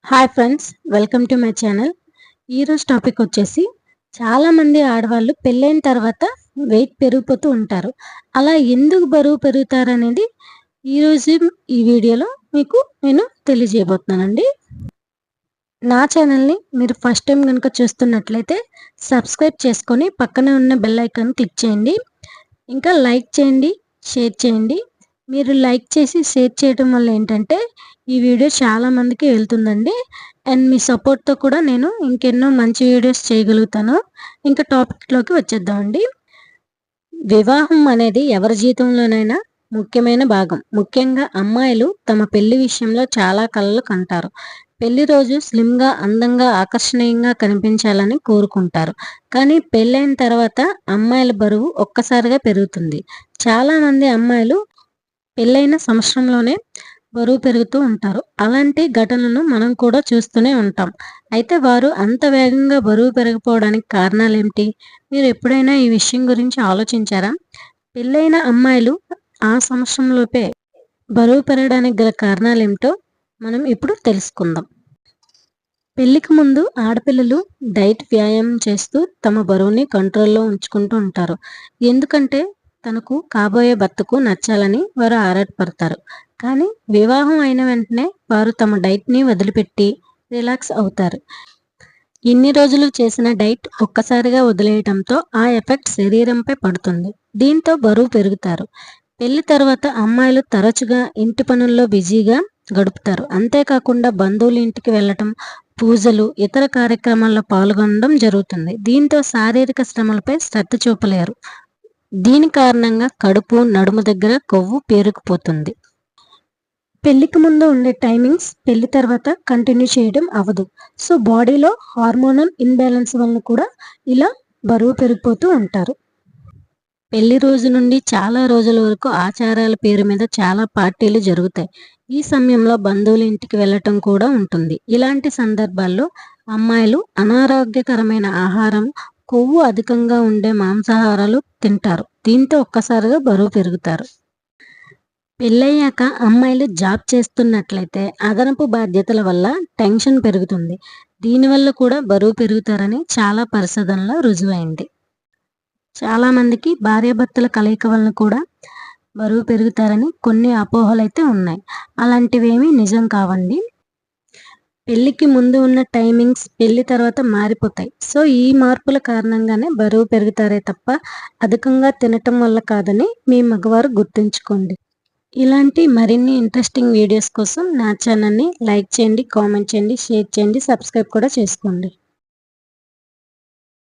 Hi friends, welcome to my channel. ఈరోజు topic వచ్చేసి చాలామంది ఆడవాళ్ళు పెళ్ళైన తర్వాత వెయిట్ పెరిగిపోతూ ఉంటారు. అలా ఎందుకు బరువు పెరుగుతారనేది ఈరోజు ఈ వీడియోలో మీకు నేను తెలియజేయబోతున్నానండి. నా ఛానల్ని మీరు ఫస్ట్ టైం కనుక చూస్తున్నట్లయితే సబ్స్క్రైబ్ చేసుకొని పక్కనే ఉన్న బెల్ ఐకాన్ క్లిక్ చేయండి. ఇంకా లైక్ చేయండి, షేర్ చేయండి. మీరు లైక్ చేసి షేర్ చేయడం వల్ల ఏంటంటే ఈ వీడియో చాలా మందికి వెళ్తుందండి. అండ్ మీ సపోర్ట్తో కూడా నేను ఇంకెన్నో మంచి వీడియోస్ చేయగలుగుతాను. ఇంకా టాపిక్లోకి వచ్చేద్దామండి. వివాహం అనేది ఎవరి జీవితంలోనైనా ముఖ్యమైన భాగం. ముఖ్యంగా అమ్మాయిలు తమ పెళ్లి విషయంలో చాలా కలలు కంటారు. పెళ్లి రోజు స్లిమ్గా, అందంగా, ఆకర్షణీయంగా కనిపించాలని కోరుకుంటారు. కానీ పెళ్ళైన తర్వాత అమ్మాయిల బరువు ఒక్కసారిగా పెరుగుతుంది. చాలామంది అమ్మాయిలు పెళ్ళైన సంవత్సరంలోనే బరువు పెరుగుతూ ఉంటారు. అలాంటి ఘటనలను మనం కూడా చూస్తూనే ఉంటాం. అయితే వారు అంత వేగంగా బరువు పెరిగిపోవడానికి కారణాలు ఏమిటి? మీరు ఎప్పుడైనా ఈ విషయం గురించి ఆలోచించారా? పెళ్ళైన అమ్మాయిలు ఆ సంవత్సరంలోపే బరువు పెరగడానికి గల కారణాలు ఏమిటో మనం ఇప్పుడు తెలుసుకుందాం. పెళ్లికి ముందు ఆడపిల్లలు డైట్, వ్యాయామం చేస్తూ తమ బరువుని కంట్రోల్లో ఉంచుకుంటూ ఉంటారు. ఎందుకంటే తనకు కాబోయే భర్తకు నచ్చాలని వారు ఆరాటపడతారు. కానీ వివాహం అయిన వెంటనే వారు తమ డైట్ని వదిలిపెట్టి రిలాక్స్ అవుతారు. ఇన్ని రోజులు చేసిన డైట్ ఒక్కసారిగా వదిలేయడంతో ఆ ఎఫెక్ట్ శరీరంపై పడుతుంది. దీంతో బరువు పెరుగుతారు. పెళ్లి తర్వాత అమ్మాయిలు తరచుగా ఇంటి పనుల్లో బిజీగా గడుపుతారు. అంతేకాకుండా బంధువుల ఇంటికి వెళ్ళటం, పూజలు, ఇతర కార్యక్రమాల్లో పాల్గొనడం జరుగుతుంది. దీంతో శారీరక శ్రమలపై శ్రద్ధ చూపలేరు. దీని కారణంగా కడుపు, నడుము దగ్గర కొవ్వు పేరుకుపోతుంది. పెళ్లికి ముందు ఉండే టైమింగ్స్ పెళ్లి తర్వాత కంటిన్యూ చేయడం అవ్వదు. సో బాడీలో హార్మోనల్ ఇన్బ్యాలెన్స్ వలన కూడా ఇలా బరువు పెరిగిపోతూ ఉంటారు. పెళ్లి రోజు నుండి చాలా రోజుల వరకు ఆచారాల పేరు మీద చాలా పార్టీలు జరుగుతాయి. ఈ సమయంలో బంధువుల ఇంటికి వెళ్ళటం కూడా ఉంటుంది. ఇలాంటి సందర్భాల్లో అమ్మాయిలు అనారోగ్యకరమైన ఆహారం, కొవ్వు అధికంగా ఉండే మాంసాహారాలు తింటారు. దీంతో ఒక్కసారిగా బరువు పెరుగుతారు. పెళ్ళయ్యాక అమ్మాయిలు జాబ్ చేస్తున్నట్లయితే అదనపు బాధ్యతల వల్ల టెన్షన్ పెరుగుతుంది. దీనివల్ల కూడా బరువు పెరుగుతారని చాలా పరిశోధనలో రుజువైంది. చాలామందికి భార్యాభర్తల కలయిక వలన కూడా బరువు పెరుగుతారని కొన్ని అపోహలు అయితే ఉన్నాయి. అలాంటివేమీ నిజం కావండి. పెళ్ళికి ముందు ఉన్న టైమింగ్స్ పెళ్లి తర్వాత మారిపోతాయి. సో ఈ మార్పుల కారణంగానే బరువు పెరుగుతారే తప్ప అధికంగా తినటం వల్ల కాదని మీ మగవారు గుర్తుంచుకోండి. ఇలాంటి మరిన్ని ఇంట్రెస్టింగ్ వీడియోస్ కోసం నా ఛానల్ని లైక్ చేయండి, కామెంట్ చేయండి, షేర్ చేయండి, సబ్స్క్రైబ్ కూడా చేసుకోండి.